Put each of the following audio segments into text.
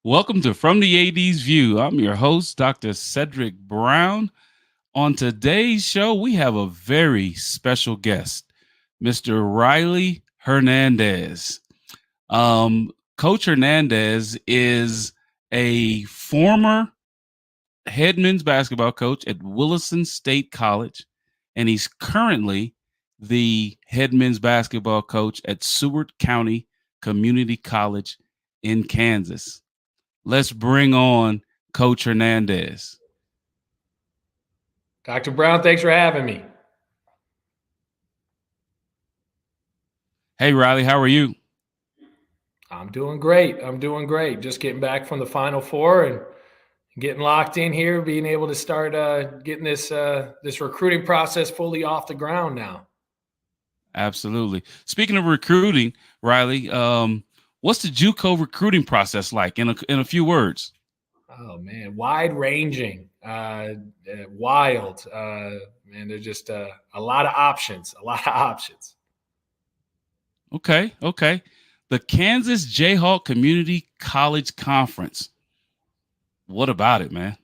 Welcome to From the AD's View. I'm your host, Dr. Cedric Brown. On today's show, we have a very special guest, Mr. Rylee Hernandez. Coach Hernandez is a former head men's basketball coach at Williston State College, and he's currently the head men's basketball coach at Seward County Community College in Kansas. Let's bring on Coach Hernandez. Dr. Brown, thanks for having me. Hey, Rylee, how are you? I'm doing great. Just getting back from the Final Four and getting locked in here, being able to start getting this recruiting process fully off the ground now. Absolutely. Speaking of recruiting, Rylee, what's the JUCO recruiting process like in a few words? Oh man, wide ranging, wild, man. There's just a lot of options. Okay. The Kansas Jayhawk Community College Conference. What about it, man?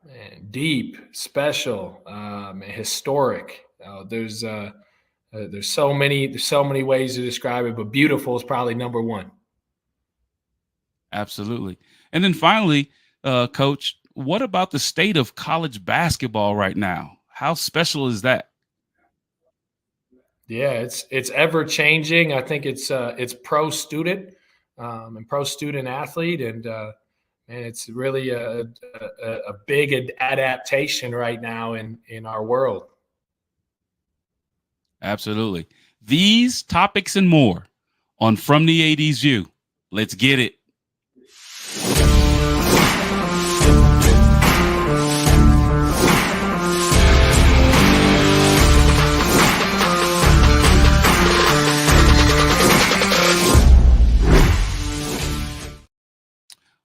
Man, deep, special, historic. There's so many ways to describe it, but beautiful is probably number one. Absolutely. And then finally, Coach, what about the state of college basketball right now? How special is that? Yeah, it's ever changing. I think it's pro student and pro student athlete, and it's really a big adaptation right now in our world. Absolutely. These topics and more on From the AD's View. Let's get it.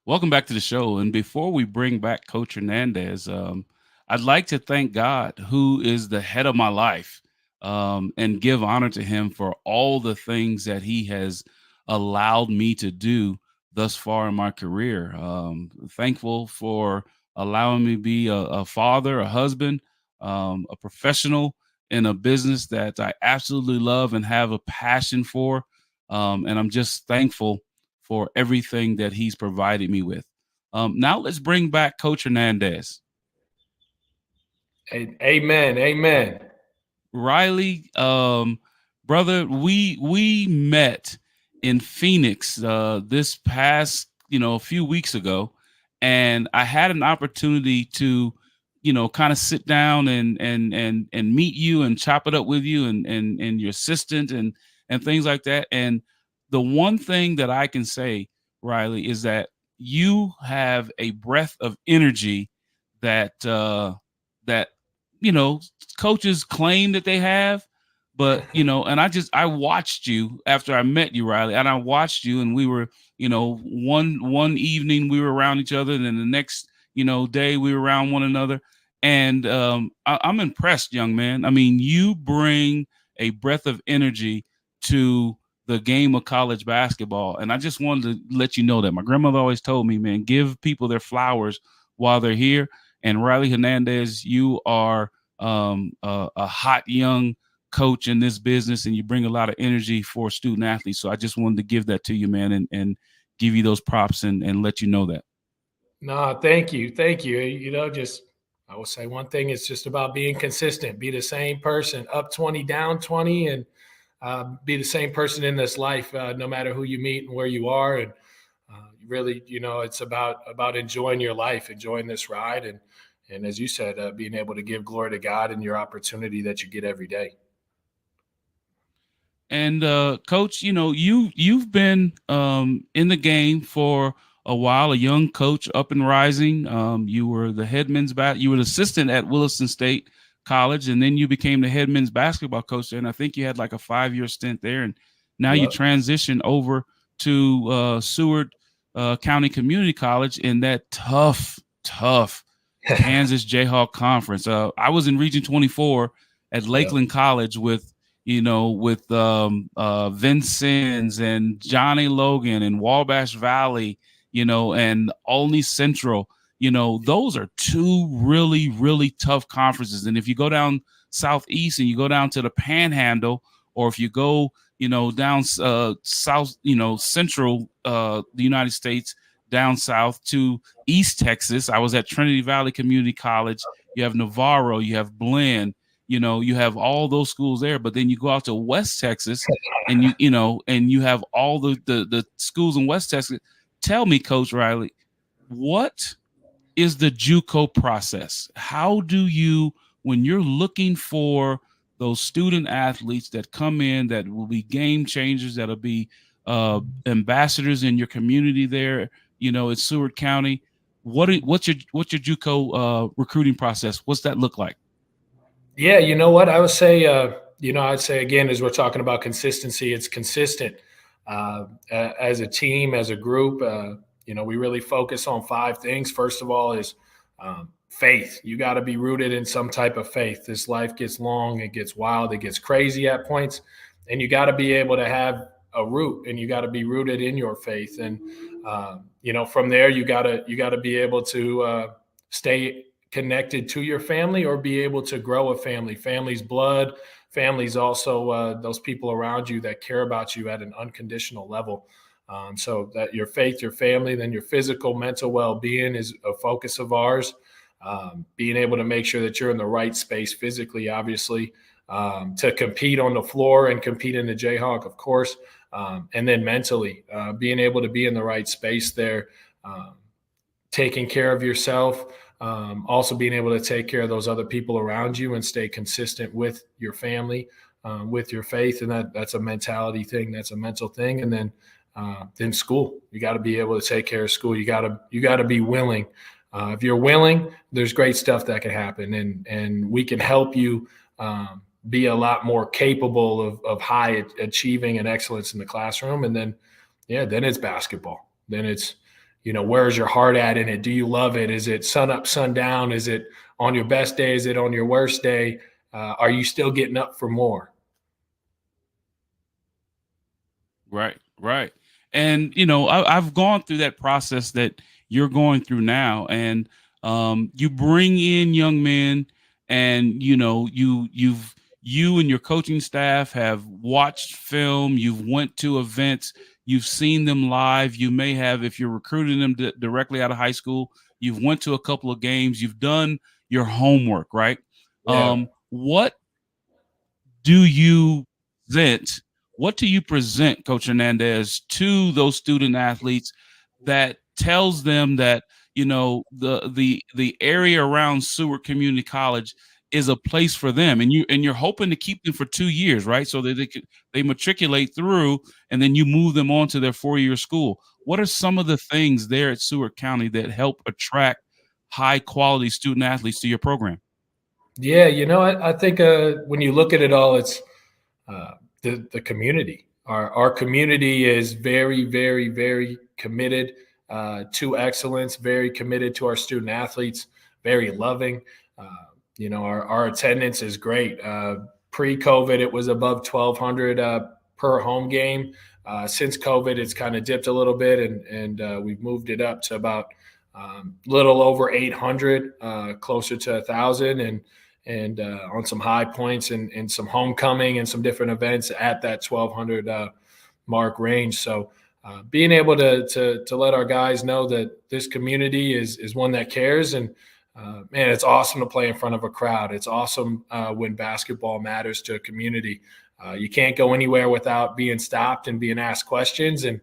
Welcome back to the show. And before we bring back Coach Hernandez, I'd like to thank God, who is the head of my life, and give honor to him for all the things that he has allowed me to do thus far in my career. Thankful for allowing me to be a father, a husband, a professional in a business that I absolutely love and have a passion for. And I'm just thankful for everything that he's provided me with. Now let's bring back Coach Hernandez. Amen. Rylee, brother, we met in Phoenix this past, a few weeks ago, and I had an opportunity to, kind of sit down and meet you and chop it up with you and your assistant and things like that. And the one thing that I can say, Rylee, is that you have a breath of energy that coaches claim that they have, but and I watched you after I met you, Rylee, and I watched you, and we were, one evening we were around each other, and then the next, day we were around one another, and I'm impressed, young man. I mean, you bring a breath of energy to the game of college basketball. And I just wanted to let you know that my grandmother always told me, man, give people their flowers while they're here. And Rylee Hernandez, you are a hot young coach in this business, and you bring a lot of energy for student athletes. So I just wanted to give that to you, man, and give you those props and let you know that. No, thank you. I will say one thing, it's just about being consistent, be the same person, up 20, down 20, and be the same person in this life, no matter who you meet and where you are. And really, it's about enjoying your life, enjoying this ride. And as you said, being able to give glory to God and your opportunity that you get every day. And Coach, you've been in the game for a while, a young coach up and rising. You were the head men's you were the assistant at Williston State College, and then you became the head men's basketball coach there. And I think you had like a 5-year stint there. And now you transition over to Seward County Community College in that tough Kansas Jayhawk Conference. I was in Region 24 at Lakeland College with Vince Sims and Johnny Logan and Wabash Valley and Olney Central. Those are two really, really tough conferences. And if you go down southeast and you go down to the Panhandle, or if you go, down south, central the United States, down south to East Texas. I was at Trinity Valley Community College. You have Navarro, you have Blinn, you have all those schools there. But then you go out to West Texas, and you have all the schools in West Texas. Tell me, Coach Rylee, what is the JUCO process? How do you, when you're looking for those student athletes that come in that will be game changers, that'll be ambassadors in your community there, in Seward County, what's your JUCO recruiting process? What's that look like? Yeah, you know what? I would say, I'd say again, as we're talking about consistency, it's consistent as a team, as a group. We really focus on 5 things. First of all is faith. You got to be rooted in some type of faith. This life gets long, it gets wild, it gets crazy at points, and you got to be able to have a root, and you got to be rooted in your faith. And from there, you got to be able to stay connected to your family, or be able to grow a family. Family's blood. Family's also those people around you that care about you at an unconditional level. So that your faith, your family, then your physical, mental well-being is a focus of ours. Being able to make sure that you're in the right space physically, obviously, to compete on the floor and compete in the Jayhawk, of course, and then mentally, being able to be in the right space there, taking care of yourself, also being able to take care of those other people around you and stay consistent with your family, with your faith. And that's a mentality thing. That's a mental thing. And then school, you got to be able to take care of school. You got to be willing. If you're willing, there's great stuff that can happen, and we can help you be a lot more capable of high achieving and excellence in the classroom. And then it's basketball. Then it's, where's your heart at in it? Do you love it? Is it sun up, sun down? Is it on your best day? Is it on your worst day? Are you still getting up for more? Right. And I've gone through that process that you're going through now, and you bring in young men, and you and your coaching staff have watched film, you've went to events, you've seen them live. You may have, if you're recruiting them directly out of high school, you've went to a couple of games, you've done your homework, right? Yeah. What do you present? What do you present, Coach Hernandez, to those student athletes that tells them that the area around Seward Community College is a place for them, and you're hoping to keep them for 2 years, right? So that they matriculate through, and then you move them on to their 4-year school. What are some of the things there at Seward County that help attract high quality student athletes to your program? Yeah, I think when you look at it all, it's the community. Our community is very, very, very committed to excellence, very committed to our student athletes, very loving. Our attendance is great. Pre-COVID, it was above 1,200 per home game. Since COVID, it's kind of dipped a little bit, and we've moved it up to about little over 800, closer to 1,000, and on some high points and some homecoming and some different events at that 1,200 mark range. So being able to let our guys know that this community is one that cares, and man, it's awesome to play in front of a crowd. It's awesome when basketball matters to a community. You can't go anywhere without being stopped and being asked questions. And,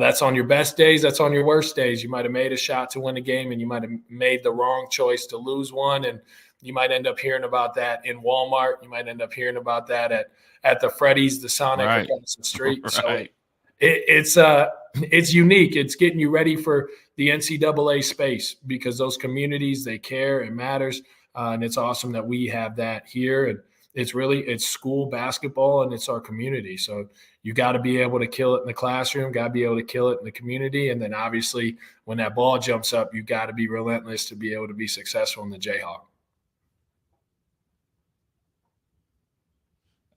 that's on your best days. That's on your worst days. You might have made a shot to win a game, and you might have made the wrong choice to lose one. And you might end up hearing about that in Walmart. You might end up hearing about that at the Freddy's, the Sonic across the street. Right. So it's unique. It's getting you ready for the NCAA space, because those communities, they care, it matters. And it's awesome that we have that here. And it's school basketball, and it's our community. So you got to be able to kill it in the classroom, got to be able to kill it in the community. And then obviously when that ball jumps up, you got to be relentless to be able to be successful in the Jayhawk.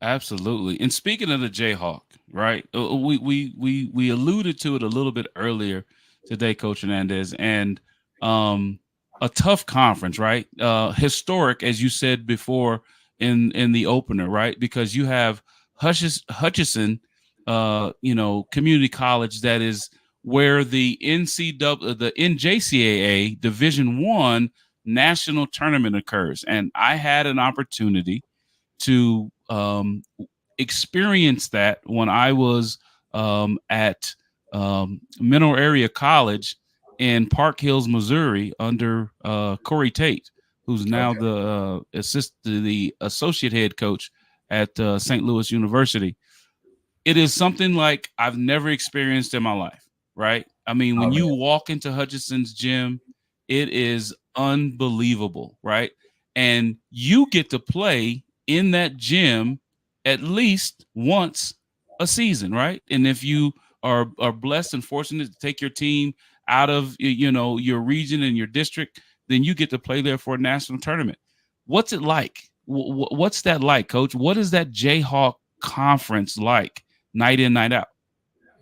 Absolutely. And speaking of the Jayhawk, right? We alluded to it a little bit earlier. today, Coach Hernandez, and a tough conference, right? Historic, as you said before in the opener, right? Because you have Hutchinson, community college that is where the NJCAA Division I national tournament occurs, and I had an opportunity to experience that when I was at Mineral Area College in Park Hills, Missouri, under Corey Tate, who's now the associate head coach at St. Louis University. It is something like I've never experienced in my life, right? I mean, when you walk into Hutchinson's gym, it is unbelievable, right? And you get to play in that gym at least once a season, right? And if you are blessed and fortunate to take your team out of your region and your district, then you get to play there for a national tournament. What's it like? What's that like, Coach? What is that Jayhawk conference like, night in, night out?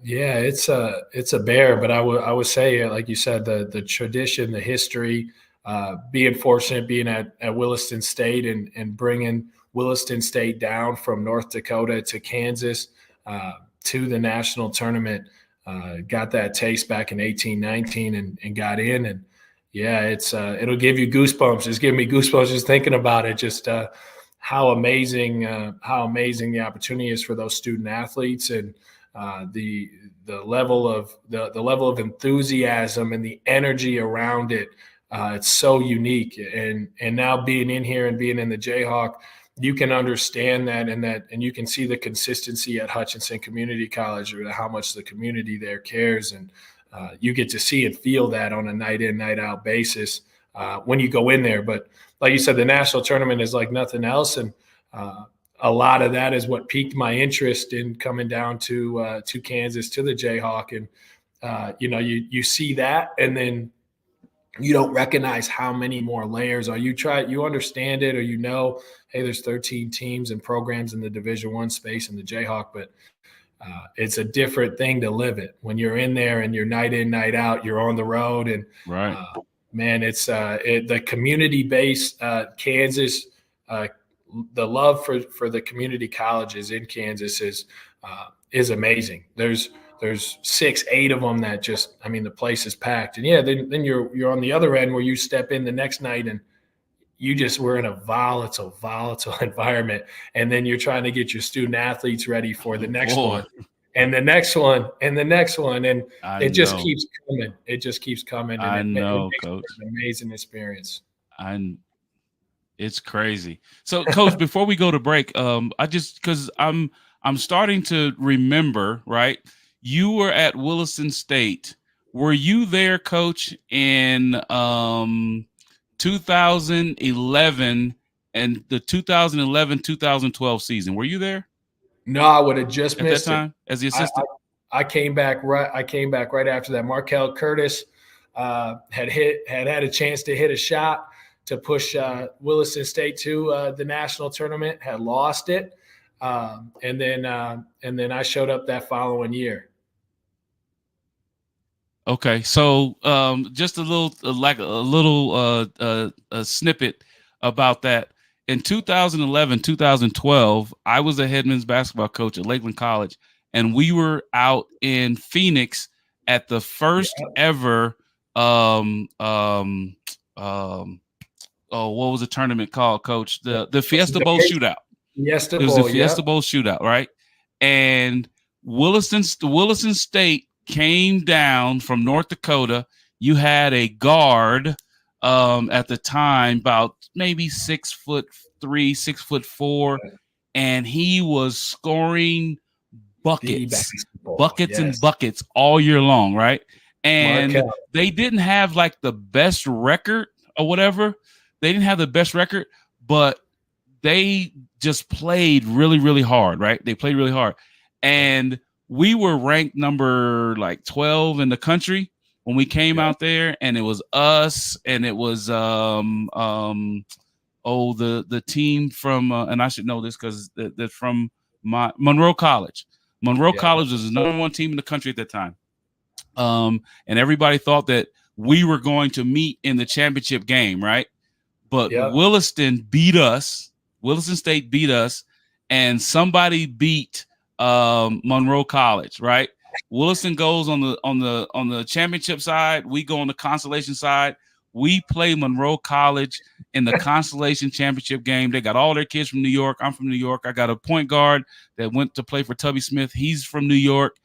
Yeah, it's a bear, but I would say, like you said, the tradition, the history, being fortunate, being at Williston State and bringing Williston State down from North Dakota to Kansas to the national tournament. Got that taste back in 1819 and got in. And yeah, it'll give you goosebumps. It's giving me goosebumps just thinking about it. Just how amazing the opportunity is for those student athletes, and the level of enthusiasm and the energy around it. It's so unique. And now being in here and being in the Jayhawk, you can understand that, and you can see the consistency at Hutchinson Community College, or how much the community there cares. And you get to see and feel that on a night in, night out basis when you go in there. But like you said, the national tournament is like nothing else. And a lot of that is what piqued my interest in coming down to Kansas, to the Jayhawk. And, you see that, and then you don't recognize how many more layers are. You understand it, or hey, there's 13 teams and programs in the Division I space in the Jayhawk, but it's a different thing to live it when you're in there and you're night in, night out. You're on the road, and right, man, it's the community-based Kansas. The love for the community colleges in Kansas is amazing. There's 6-8 of them that the place is packed. And yeah, then you're on the other end where you step in the next night and we're in a volatile environment. And then you're trying to get your student athletes ready for the next one and the next one and the next one. And it just keeps coming. It just keeps coming. And it makes Coach. An amazing experience. It's crazy. So, Coach, before we go to break, because I'm starting to remember, right? You were at Williston State. Were you there, Coach, in 2011 and the 2011-2012 season? Were you there? No, I would have just missed that time as the assistant. I came back right after that. Markel Curtis had a chance to hit a shot to push Williston State to the national tournament. Had lost it, and then I showed up that following year. Okay, so just a little snippet about that. In 2011, 2012, I was a head men's basketball coach at Lakeland College, and we were out in Phoenix at the first ever what was the tournament called, Coach? The Fiesta Bowl shootout. It was the Fiesta Bowl shootout, right? And Williston State came down from North Dakota. You had a guard at the time, about maybe 6'3", 6'4", and he was scoring buckets and buckets all year long, right? And they didn't have like the best record or whatever. They didn't have the best record, but they just played really, really hard, right? They played really hard. And we were ranked number like 12 in the country when we came out there, and it was us, and it was the team from and I should know this because they're from my Monroe College. Monroe College was the number one team in the country at that time. And everybody thought that we were going to meet in the championship game, right? But Yep. Williston beat us. Williston State beat us, and somebody beat Monroe College, right? Williston goes on the championship side. We go on the consolation side. We play Monroe College in the consolation championship game. They got all their kids from New York. I'm from New York. I got a point guard that went to play for Tubby Smith. He's from New York.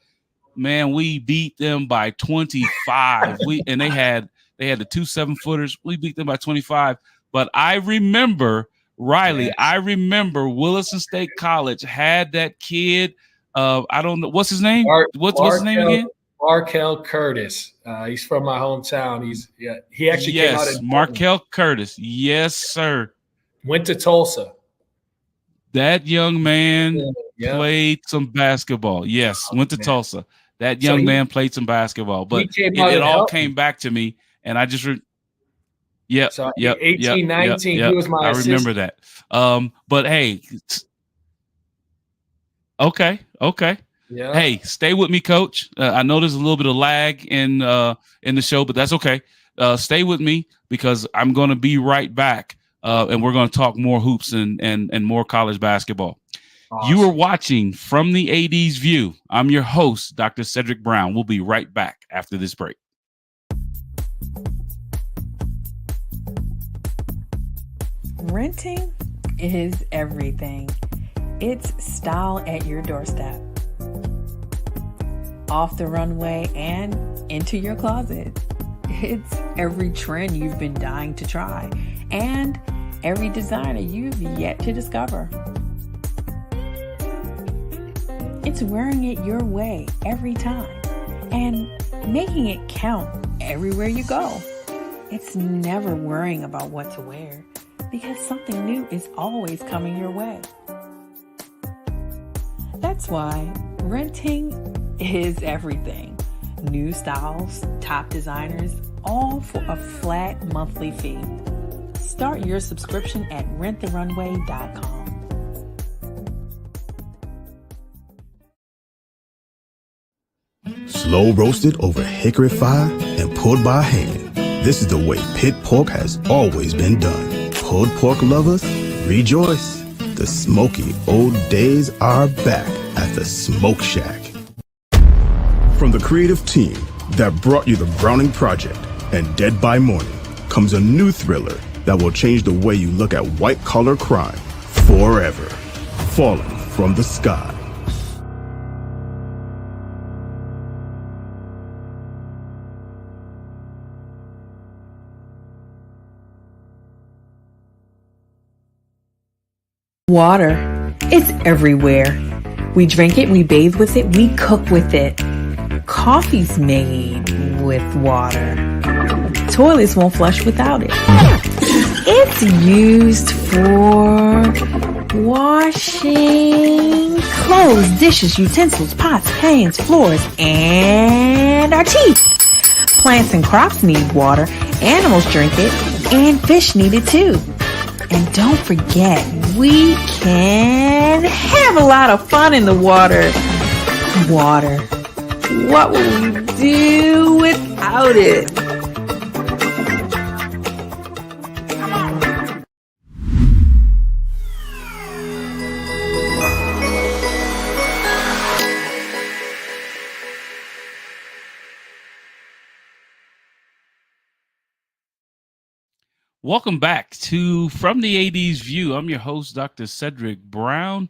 Man, we beat them by 25. They had the 2 7-footers. We beat them by 25. But I remember, Rylee, I remember Williston State College had that kid. I don't know. What's his name? What's his name again? Markel Curtis. He's from my hometown. He actually came out in Markel Curtis. Yes, sir. Went to Tulsa. That young man played some basketball. Yes, went to Tulsa. That young man played some basketball. But it all came back to me, and I just So 18, 19, he was my assistant. I remember that. But hey, okay. Yeah. Hey, stay with me, Coach. I know there's a little bit of lag in the show, but that's okay. Stay with me because I'm going to be right back, and we're going to talk more hoops and more college basketball. Awesome. You are watching From the AD's View. I'm your host, Dr. Cedric Brown. We'll be right back after this break. Renting is everything. It's style at your doorstep. Off the runway and into your closet. It's every trend you've been dying to try and every designer you've yet to discover. It's wearing it your way every time and making it count everywhere you go. It's never worrying about what to wear because something new is always coming your way. That's why renting is everything. New styles, top designers, all for a flat monthly fee. Start your subscription at renttherunway.com. Slow roasted over hickory fire and pulled by hand. This is the way pit pork has always been done. Pulled pork lovers, rejoice. The smoky old days are back at the Smoke Shack. From the creative team that brought you The Browning Project and Dead by Morning comes a new thriller that will change the way you look at white-collar crime forever. Falling from the Sky. Water. It's everywhere. We drink it, we bathe with it, we cook with it. Coffee's made with water. Toilets won't flush without it. It's used for washing clothes, dishes, utensils, pots, pans, floors, and our teeth. Plants and crops need water. Animals drink it, and fish need it too. And don't forget, we can have a lot of fun in the water. Water. What would we do without it? Welcome back to From the AD's View. I'm your host, Dr. Cedric Brown.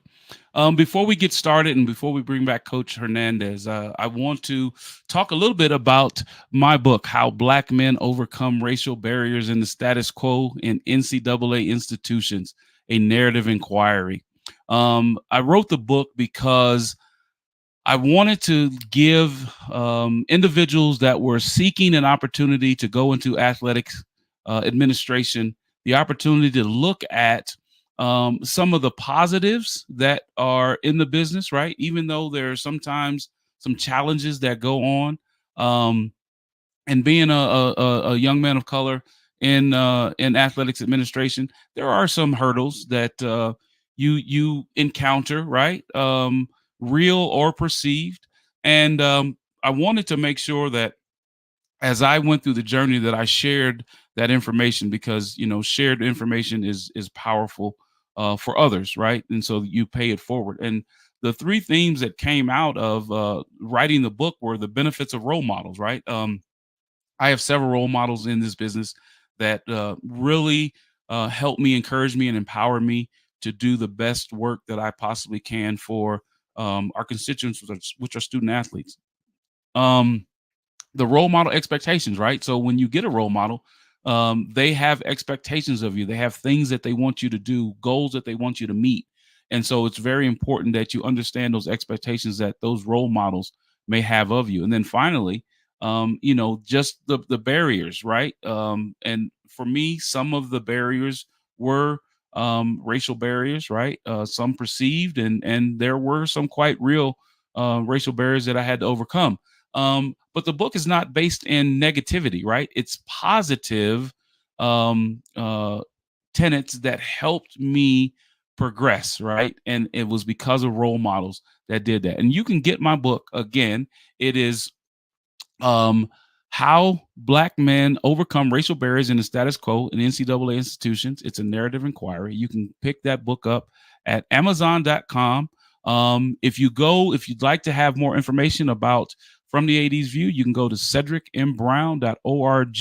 Before we get started and before we bring back Coach Hernandez, I want to talk a little bit about my book, How Black Men Overcome Racial Barriers in the Status Quo in NCAA Institutions, a Narrative Inquiry. I wrote the book because I wanted to give individuals that were seeking an opportunity to go into athletics administration the opportunity to look at some of the positives that are in the business, right? Even though there are sometimes some challenges that go on, and being a young man of color in athletics administration, there are some hurdles that you encounter, right? Real or perceived, and I wanted to make sure that as I went through the journey that I shared that information, because shared information is powerful for others, right? And so you pay it forward. And the three themes that came out of writing the book were the benefits of role models, right? I have several role models in this business that really help me, encourage me, and empower me to do the best work that I possibly can for our constituents, which are student athletes. The role model expectations, right? So when you get a role model, they have expectations of you. They have things that they want you to do, goals that they want you to meet. And so it's very important that you understand those expectations that those role models may have of you. And then finally, just the barriers, right? And for me, some of the barriers were racial barriers, right? Some perceived, and there were some quite real racial barriers that I had to overcome. But the book is not based in negativity, right? It's positive tenets that helped me progress, right? And it was because of role models that did that. And you can get my book again. It is How Black Men Overcome Racial Barriers in the Status Quo in NCAA Institutions. It's a narrative inquiry. You can pick that book up at Amazon.com. If you'd like to have more information about From the AD's View, you can go to cedricmbrown.org.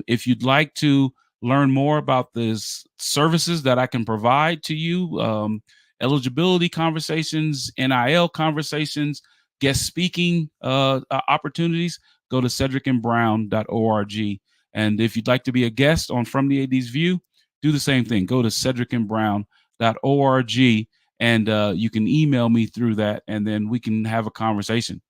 If you'd like to learn more about the services that I can provide to you, eligibility conversations, NIL conversations, guest speaking opportunities, go to cedricmbrown.org. And if you'd like to be a guest on From the AD's View, do the same thing. Go to cedricmbrown.org, and you can email me through that, and then we can have a conversation.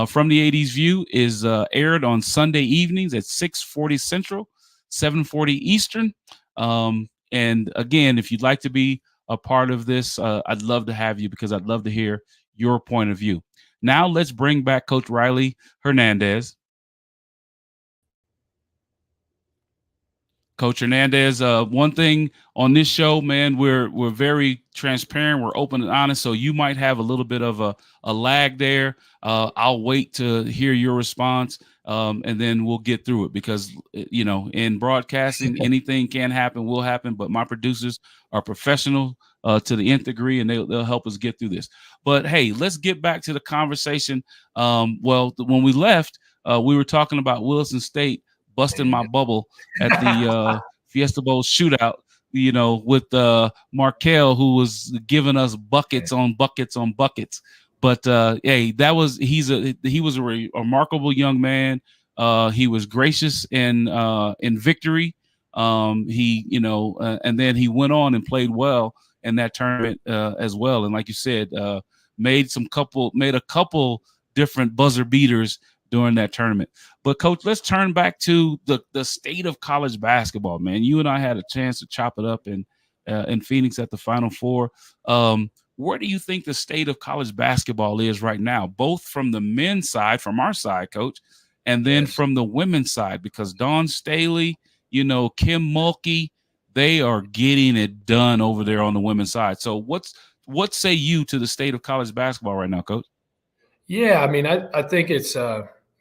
From the AD's View is aired on Sunday evenings at 6:40 Central, 7:40 Eastern. And again, if you'd like to be a part of this, I'd love to have you, because I'd love to hear your point of view. Now let's bring back Coach Rylee Hernandez. Coach Hernandez, one thing on this show, man, we're very transparent. We're open and honest. So you might have a little bit of a lag there. I'll wait to hear your response, and then we'll get through it, because, in broadcasting, anything can happen, will happen. But my producers are professional to the nth degree, and they'll help us get through this. But, hey, let's get back to the conversation. When we left, we were talking about Wilson State busting my bubble at the Fiesta Bowl shootout, with Markel, who was giving us buckets on buckets on buckets. But hey, he was a remarkable young man. He was gracious in victory. And then he went on and played well in that tournament as well. And like you said, made a couple different buzzer beaters during that tournament. But Coach, let's turn back to the state of college basketball, man. You and I had a chance to chop it up in Phoenix at the Final Four. Where do you think the state of college basketball is right now, both from the men's side, from our side, Coach, and then from the women's side? Because Dawn Staley, Kim Mulkey, they are getting it done over there on the women's side. So what say you to the state of college basketball right now, Coach? Yeah, I mean, I think it's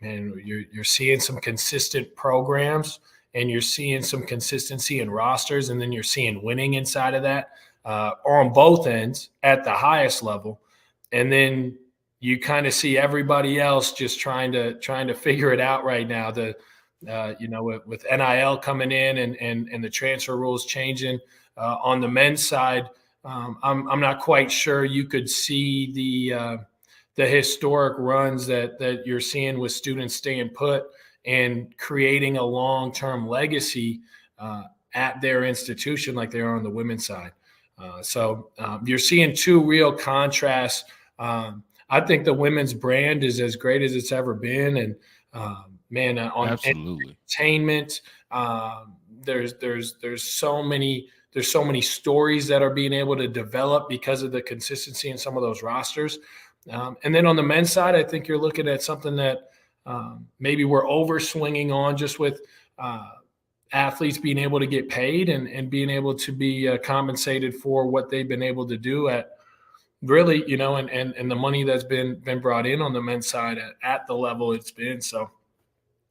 man, you're seeing some consistent programs, and you're seeing some consistency in rosters, and then you're seeing winning inside of that on both ends at the highest level. And then you kind of see everybody else just trying to figure it out right now. With NIL coming in and the transfer rules changing on the men's side, I'm not quite sure you could see the historic runs that you're seeing with students staying put and creating a long-term legacy at their institution like they are on the women's side. So you're seeing two real contrasts. I think the women's brand is as great as it's ever been. And on absolutely entertainment, there's so many stories that are being able to develop because of the consistency in some of those rosters. And then on the men's side, I think you're looking at something that maybe we're overswinging on, just with athletes being able to get paid and being able to be compensated for what they've been able to do at really, and the money that's been brought in on the men's side at the level it's been. So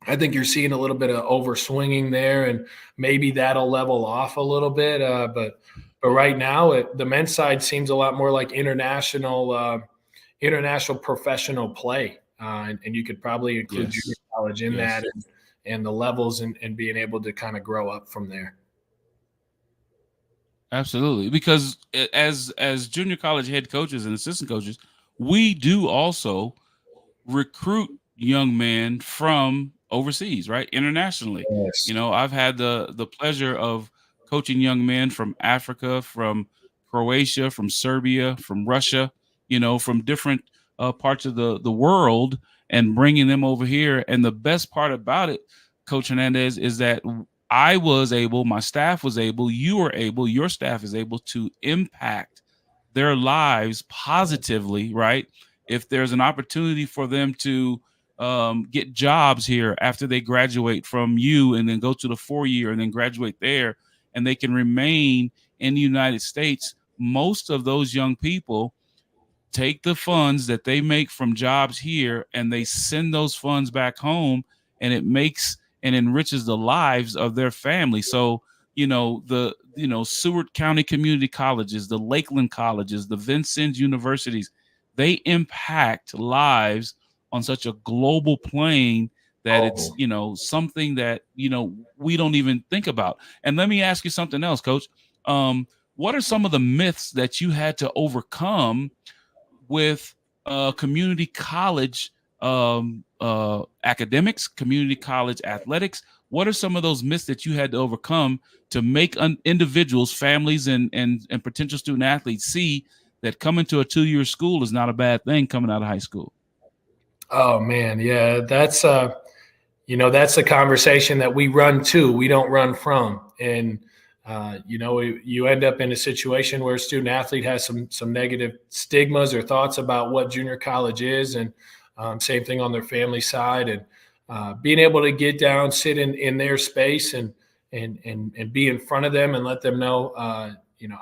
I think you're seeing a little bit of overswinging there, and maybe that'll level off a little bit. But right now, the men's side seems a lot more like international professional play, and you could probably include junior college in that, and the levels, and being able to kind of grow up from there. Absolutely, because as junior college head coaches and assistant coaches, we do also recruit young men from overseas, right? Internationally. Yes. I've had the pleasure of coaching young men from Africa, from Croatia, from Serbia, from Russia, from different parts of the world, and bringing them over here. And the best part about it, Coach Hernandez, is that I was able, my staff was able, you were able, your staff is able to impact their lives positively, right? If there's an opportunity for them to get jobs here after they graduate from you, and then go to the 4-year and then graduate there, and they can remain in the United States, most of those young people take the funds that they make from jobs here and they send those funds back home, and it makes and enriches the lives of their family. So, the Seward County community colleges, the Lakeland colleges, the Vincennes universities, they impact lives on such a global plane that it's, something that, we don't even think about. And let me ask you something else, Coach. What are some of the myths that you had to overcome with community college academics, community college athletics? What are some of those myths that you had to overcome to make individuals, families, and potential student athletes see that coming to a 2-year school is not a bad thing coming out of high school? Oh man, yeah, that's that's a conversation that we run to, we don't run from. And you end up in a situation where a student athlete has some negative stigmas or thoughts about what junior college is, and same thing on their family side. And being able to get down, sit in their space, and be in front of them and let them know,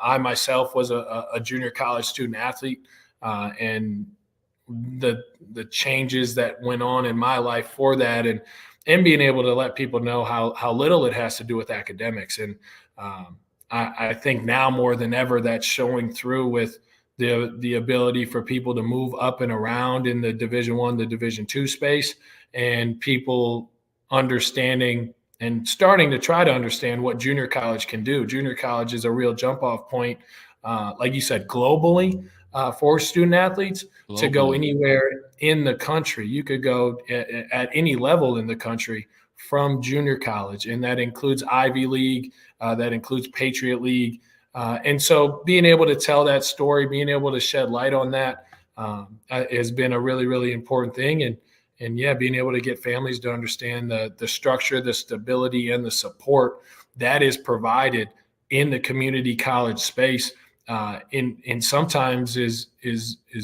I myself was a junior college student athlete, and the changes that went on in my life for that, and being able to let people know how little it has to do with academics. And I think now more than ever that's showing through with the ability for people to move up and around in the Division I, the Division II space, and people understanding and starting to try to understand what junior college can do. Junior college is a real jump off point, like you said, globally, for student athletes to go anywhere in the country. You could go at any level in the country from junior college, and that includes Ivy League, that includes Patriot League. And so being able to tell that story, being able to shed light on that has been a really, really important thing. And yeah, being able to get families to understand the structure, the stability, and the support that is provided in the community college space, in sometimes is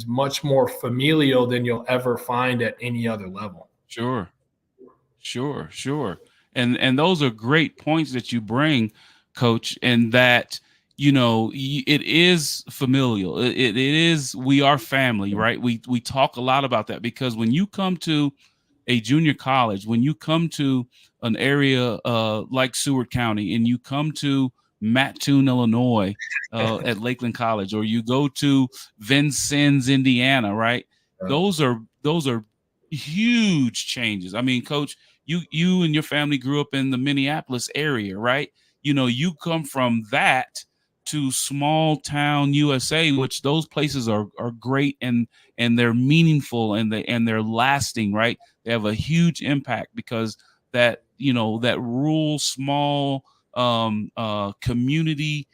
much more familial than you'll ever find at any other level. Sure. And those are great points that you bring, Coach, and that, it is familial. It is, we are family, right? We talk a lot about that, because when you come to a junior college, when you come to an area like Seward County, and you come to Mattoon, Illinois, at Lakeland College, or you go to Vincennes, Indiana, right? Those are huge changes. I mean, Coach, you and your family grew up in the Minneapolis area, right? You come from that to small town USA, which those places are great, and they're meaningful, and they're lasting, right? They have a huge impact, because that rural, small community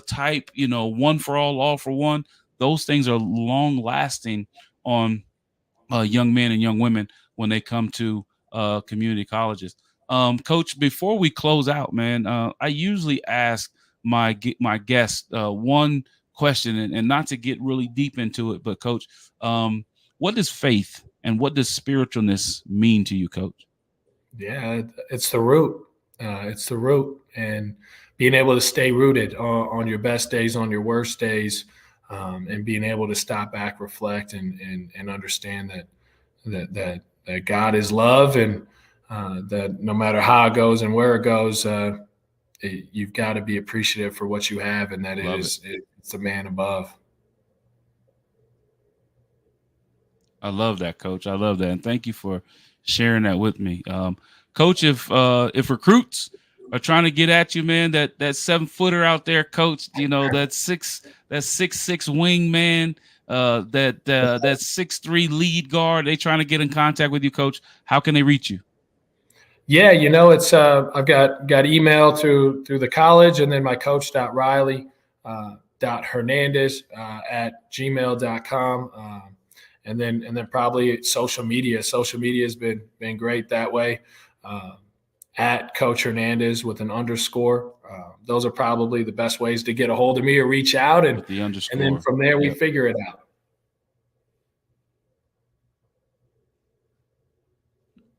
type, one for all for one, those things are long lasting on young men and young women when they come to community colleges. Coach, before we close out, man, I usually ask my guests one question, and not to get really deep into it, but Coach, what does faith and what does spiritualness mean to you, Coach? Yeah, it's the root. It's the root, and being able to stay rooted on your best days, on your worst days, and being able to stop back, reflect, and understand that God is love, and that no matter how it goes and where it goes, you've got to be appreciative for what you have, and that it's the man above. I love that, Coach. I love that, and thank you for sharing that with me, Coach. If recruits are trying to get at you, man, that 7-footer out there, Coach, you know, that 6'6" wing man, that 6'3" lead guard, they trying to get in contact with you, Coach. How can they reach you? Yeah, you know, it's I've got email through the college, and then my coach Rylee Hernandez at gmail.com. And then probably social media. Social media has been great that way. At Coach Hernandez with an underscore. Those are probably the best ways to get a hold of me or reach out, and then from there we figure it out.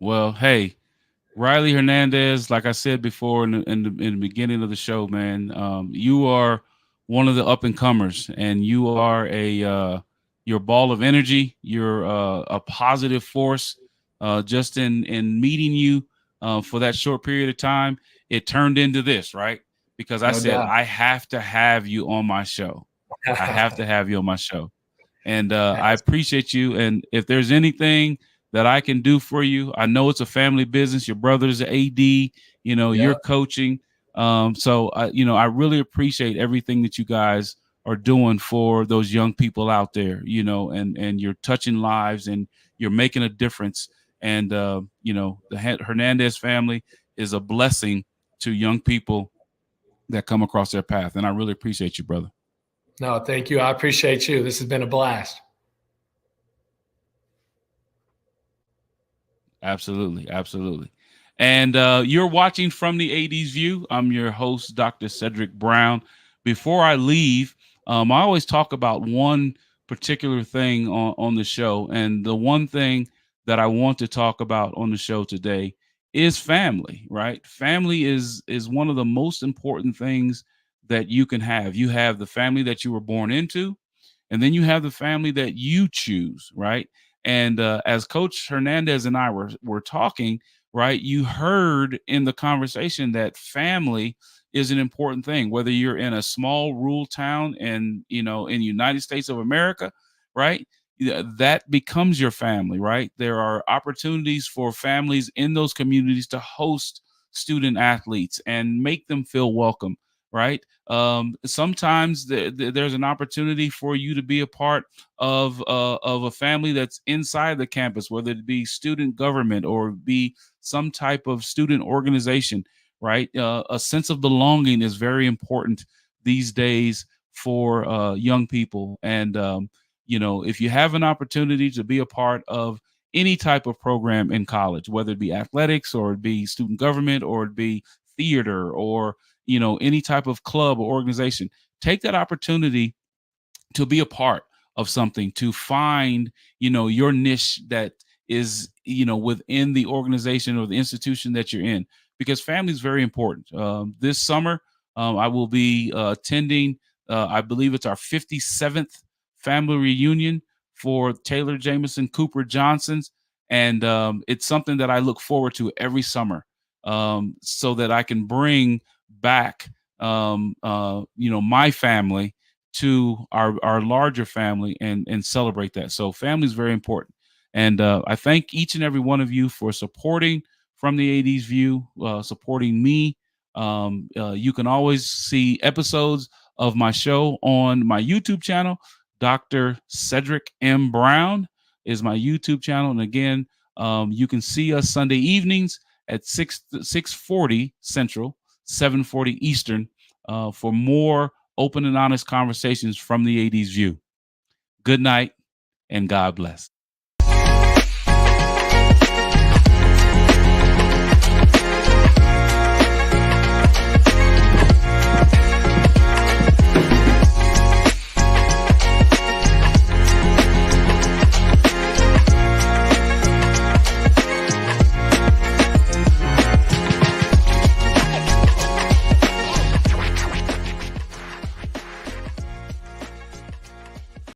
Well, hey, Rylee Hernandez, like I said before in the beginning of the show, man, you are one of the up and comers, and you are your ball of energy. You're a positive force. Just in meeting you for that short period of time, it turned into this, right? Because I said, I have to have you on my show. I have to have you on my show. And I appreciate you. And if there's anything that I can do for you, I know it's a family business. Your brother's an AD, you know, you're coaching. So I really appreciate everything that you guys are doing for those young people out there, you know, and you're touching lives and you're making a difference. And, the Hernandez family is a blessing to young people that come across their path. And I really appreciate you, brother. No, thank you. I appreciate you. This has been a blast. Absolutely. Absolutely. And you're watching From the 80s View. I'm your host, Dr. Cedric Brown. Before I leave, I always talk about one particular thing on the show. And the one thing that I want to talk about on the show today is family, right? Family is one of the most important things that you can have. You have the family that you were born into, and then you have the family that you choose, right? And as Coach Hernandez and I were talking, right, you heard in the conversation that family is an important thing, whether you're in a small rural town and, in the United States of America, right? That becomes your family, right? There are opportunities for families in those communities to host student athletes and make them feel welcome, right? Sometimes there's an opportunity for you to be a part of a family that's inside the campus, whether it be student government or be some type of student organization, right? A sense of belonging is very important these days for young people. And, if you have an opportunity to be a part of any type of program in college, whether it be athletics or it be student government or it be theater or, any type of club or organization, take that opportunity to be a part of something, to find, your niche that is, within the organization or the institution that you're in, because family is very important. This summer, I will be attending, I believe it's our 57th family reunion for Taylor Jameson Cooper Johnson's. And it's something that I look forward to every summer, so that I can bring back, my family to our larger family and celebrate that. So family is very important. And I thank each and every one of you for supporting From the 80s View, supporting me. You can always see episodes of my show on my YouTube channel. Dr. Cedric M. Brown is my YouTube channel. And again, you can see us Sunday evenings at 6:40 Central, 7:40 Eastern, for more open and honest conversations from the 80s View. Good night and God bless.